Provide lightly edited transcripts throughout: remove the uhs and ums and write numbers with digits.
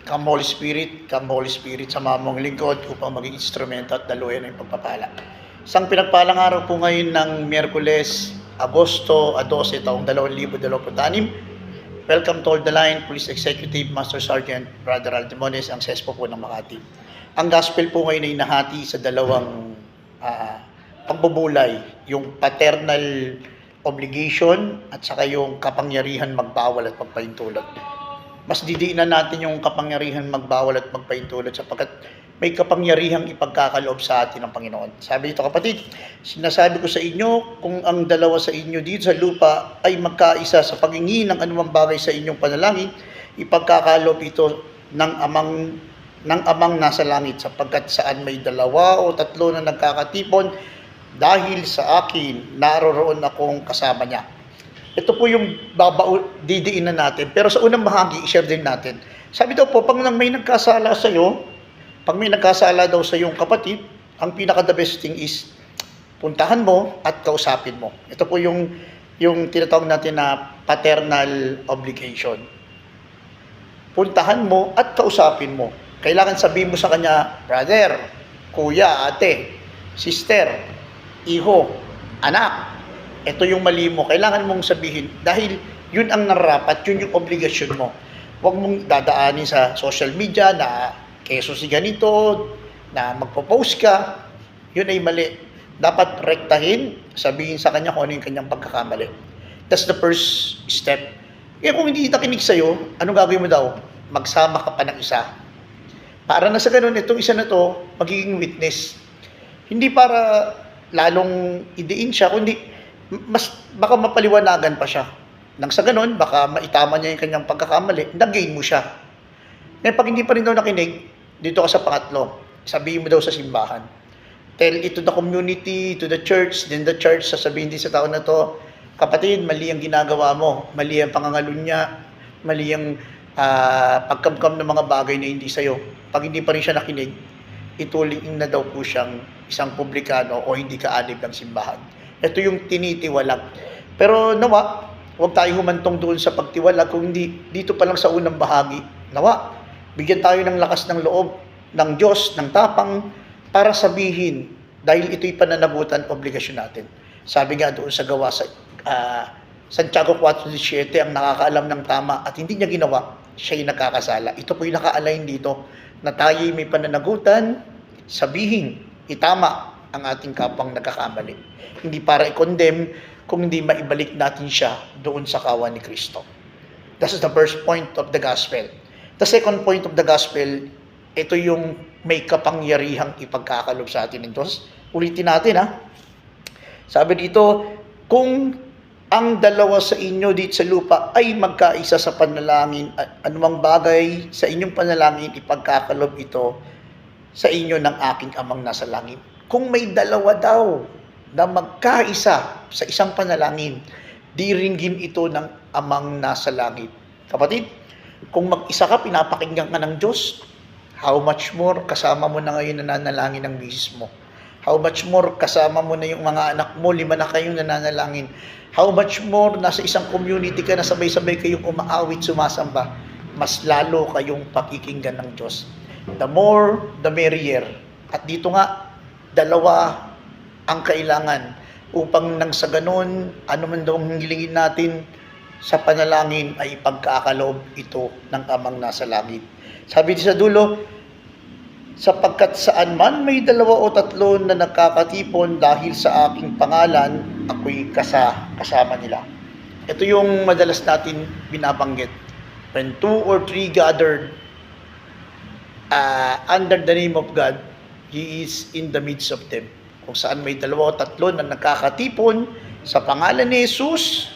Come Holy Spirit, sa mong lingkod upang maging instrumento at daluyan ng pagpapala. Isang pinagpalang araw po ngayon ng Miyerkules, Agosto 12, taong 2026. Welcome to All the Line, Police Executive Master Sergeant Brother Aldemones, ang SESPO po ng Makati. Ang gospel po ngayon ay nahati sa dalawang pagbubulay, yung paternal obligation at saka yung kapangyarihan magbawal at magpahintulot. Mas didiinan natin yung kapangyarihan magbawal at magpahintulot sapagkat may kapangyarihang ipagkakaloob sa atin ng Panginoon. Sabi dito, kapatid, sinasabi ko sa inyo, kung ang dalawa sa inyo dito sa lupa ay magkaisa sa paghingi ng anumang bagay sa inyong panalangin, ipagkakaloob ito ng amang nasa langit, sapagkat saan may dalawa o tatlo na nagkakatipon, dahil sa akin, naroroon akong kasama niya. Ito po yung didiinan natin. Pero sa unang bahagi, i-share din natin. Sabi daw po, pag may nagkasala sa iyo, pag may nagkasala daw sa iyong kapatid, ang pinaka-the best thing is puntahan mo at kausapin mo. Ito po yung tinatawag natin na paternal obligation. Puntahan mo at kausapin mo. Kailangan sabihin mo sa kanya, brother, kuya, ate, sister, iho, anak, ito yung mali mo, kailangan mong sabihin dahil yun ang narapat, yun yung obligasyon mo. Huwag mong dadaanin sa social media na keso si ganito, na magpo-post ka, yun ay mali. Dapat rektahin, sabihin sa kanya kung ano yung kanyang pagkakamali. That's the first step. Kaya kung hindi nakinig sa'yo, anong gagawin mo daw? Magsama ka pa ng isa. Para na sa ganun, itong isa na to, magiging witness. Hindi para lalong idiin siya, kundi mas baka mapaliwanagan pa siya. Nang sa ganun, baka maitama niya yung kanyang pagkakamali, nag-gain mo siya. Ngayon, pag hindi pa rin daw nakinig, dito ka sa pangatlo, sabihin mo daw sa simbahan. Tell it to the community, to the church, then the church, sasabihin din sa tao na to, kapatid, mali ang ginagawa mo, mali ang pangangalunya, mali ang pagkamkam ng mga bagay na hindi sa'yo. Pag hindi pa rin siya nakinig, ituling na daw po siyang isang publikano o hindi ka-anib ng simbahan. Ito yung tinitiwalag. Pero nawa, huwag tayo humantong doon sa pagtiwalag, kung hindi dito pa lang sa unang bahagi. Nawa, bigyan tayo ng lakas ng loob ng Diyos, ng tapang, para sabihin, dahil ito'y pananagutan, obligasyon natin. Sabi nga doon sa gawa sa Santiago 4:17, ang nakakaalam ng tama at hindi niya ginawa, siya'y nakakasala. Ito po'y naka-align dito, na tayo'y may pananagutan, sabihin, itama ang ating kapwang nagkakamali. Hindi para i-condemn, kung hindi maibalik natin siya doon sa kawan ni Kristo. That is the first point of the gospel. The second point of the gospel, ito yung may kapangyarihang ipagkakalob sa atin ng Diyos. Ulitin natin Sabi dito, kung ang dalawa sa inyo dito sa lupa ay magkaisa sa panalangin, anumang bagay sa inyong panalangin, ipagkakalob ito sa inyo ng aking amang nasa langit. Kung may dalawa daw na magkaisa sa isang panalangin, diringgin ito ng amang nasa langit. Kapatid, kung mag-isa ka, pinapakinggan ka ng Diyos, how much more kasama mo na ngayon nananalangin ng misis mo? How much more kasama mo na yung mga anak mo, 5 na kayong nananalangin? How much more nasa isang community ka na sabay-sabay kayong umaawit, sumasamba? Mas lalo kayong pakikinggan ng Diyos. The more, the merrier. At dito nga, dalawa ang kailangan upang nang sa ganun, ano man daw ang hilingin natin sa panalangin ay pagkakaloob ito ng amang nasa langit. Sabi di sa dulo, sapagkat saan man may 2 o 3 na nagkakatipon dahil sa aking pangalan, ako'y kasama nila. Ito yung madalas natin binabanggit. When 2 or 3 gathered under the name of God, He is in the midst of them. Kung saan may 2 o 3 na nagkakatipon sa pangalan ni Jesus,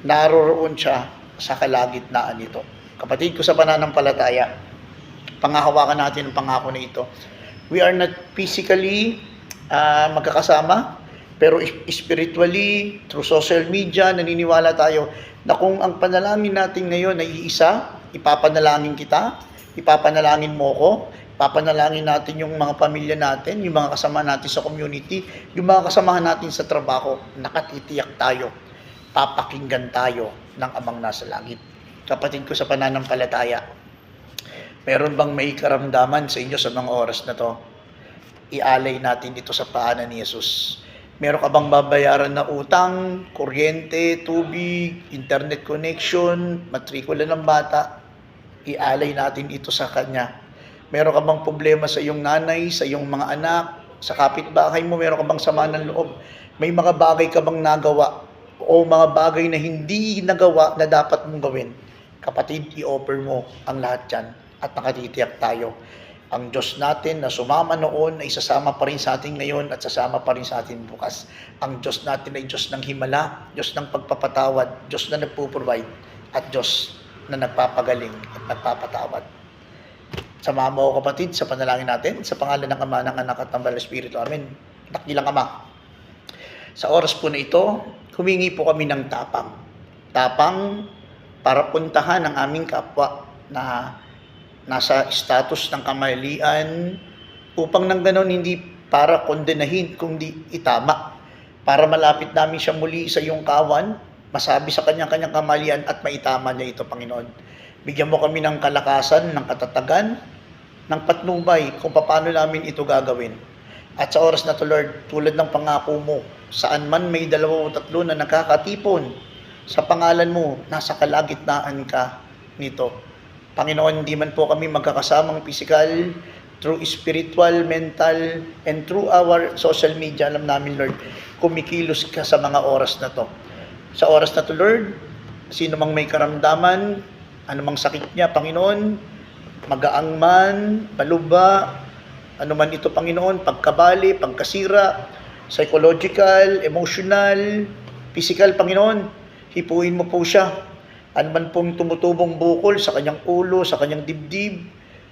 naroroon siya sa kalagitnaan nito. Kapatid ko sa pananampalataya, pangahawakan natin ang pangako na ito. We are not physically magkakasama, pero spiritually, through social media, naniniwala tayo na kung ang panalangin natin ngayon ay iisa, ipapanalangin kita, ipapanalangin mo ko, papanalangin natin yung mga pamilya natin, yung mga kasama natin sa community, yung mga kasamahan natin sa trabaho, nakatitiyak tayo, papakinggan tayo ng amang nasa langit. Kapatid ko sa pananampalataya, Meron bang may karamdaman sa inyo sa mga oras na to? Ialay natin ito sa paanan ni Jesus. Meron ka bang babayaran na utang, kuryente, tubig, internet connection, matrikula ng bata? Ialay natin ito sa Kanya. Meron ka bang problema sa iyong nanay, sa iyong mga anak, sa kapitbahay mo, meron ka bang sama ng loob? May mga bagay ka bang nagawa o mga bagay na hindi nagawa na dapat mong gawin? Kapatid, i-offer mo ang lahat yan at nakatitiyak tayo. Ang Diyos natin na sumama noon ay sasama pa rin sa atin ngayon at sasama pa rin sa atin bukas. Ang Diyos natin ay Diyos ng himala, Diyos ng pagpapatawad, Diyos na nagpo-provide at Diyos na nagpapagaling at nagpapatawad. Samahan mo ako kapatid sa panalangin natin sa pangalan ng Ama, ng Anak at ng Banal na Espiritu. Amen. Dakilang Ama, sa oras po na ito, humingi po kami ng tapang. Tapang para puntahan ang aming kapwa na nasa status ng kamalian upang nang ganon hindi para kondenahin kundi itama. Para malapit namin siya muli sa iyong kawan, masabi sa kanyang kamalian at maitama niya ito, Panginoon. Bigyan mo kami ng kalakasan, ng katatagan, ng patnubay kung paano namin ito gagawin. At sa oras na to, Lord, tulad ng pangako mo, saan man may 2 o 3 na nakakatipon sa pangalan mo, nasa kalagitnaan ka nito. Panginoon, hindi man po kami magkakasamang physical, through spiritual, mental, and through our social media, alam namin, Lord, kumikilos ka sa mga oras na to. Sa oras na to, Lord, sino mang may karamdaman, anumang sakit niya, Panginoon, magaang man, paluba, anuman ito, Panginoon, pagkabali, pagkasira, psychological, emotional, physical, Panginoon, hipuin mo po siya. Anuman pong tumutubong bukol sa kanyang ulo, sa kanyang dibdib,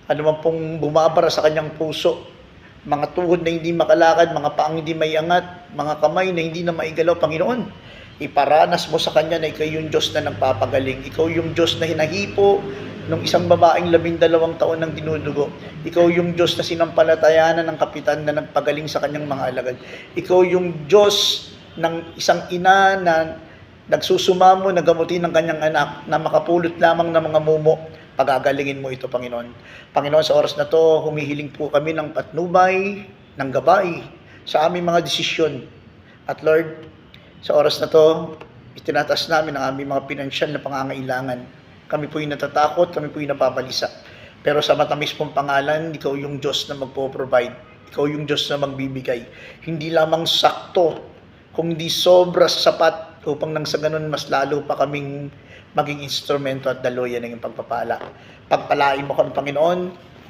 anuman pong bumabara sa kanyang puso, mga tuhod na hindi makalakad, mga paang hindi maiangat, mga kamay na hindi na maigalaw, Panginoon, iparanas mo sa kanya na ikaw yung Diyos na nagpapagaling. Ikaw yung Diyos na hinahipo nung isang babaeng 12 taon ng dinudugo. Ikaw yung Diyos na sinampalatayanan ng kapitan na nagpagaling sa kanyang mga alagad. Ikaw yung Diyos ng isang ina na nagsusumamo na gamutin ng kanyang anak na makapulot lamang ng mga mumo. Pagagalingin mo ito, Panginoon. Panginoon, sa oras na to, humihiling po kami ng patnubay, ng gabay sa aming mga desisyon. At Lord, sa oras na to, itinatas namin ang aming mga pinansyal na pangangailangan. Kami po'y natatakot, kami po'y napabalisa. Pero sa matamis pong pangalan, ikaw yung Diyos na magpo-provide. Ikaw yung Diyos na magbibigay. Hindi lamang sakto, kundi sobra sapat upang nang sa ganun mas lalo pa kaming maging instrumento at daluyan ng iyong pagpapala. Pagpalain mo kami, Panginoon,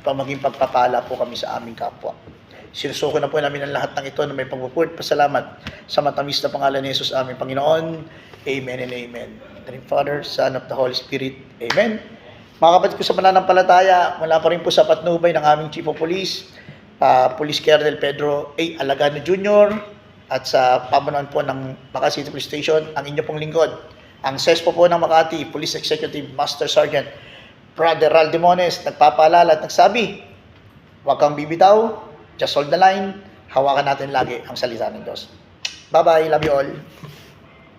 upang maging pagpapala po kami sa aming kapwa. Sinusuko na po namin ang lahat ng ito na may pagpupurt. Pasalamat sa matamis na pangalan ni Jesus aming Panginoon. Amen and amen. In the name of the Father, Son, of the Holy Spirit. Amen. Mga kapatid ko sa pananampalataya, mula pa rin po sa patnubay ng aming Chief of Police, Police Colonel Pedro A. Alagano Jr. at sa pamunuan po ng Makati City Police Station, ang inyo pong lingkod, ang SESPO po ng Makati, Police Executive Master Sergeant Brother Ral Demones, nagpapaalala at nagsabi, huwag kang bibitaw, just hold the line, hawakan natin lagi ang salita ng Diyos. Bye-bye, love you all.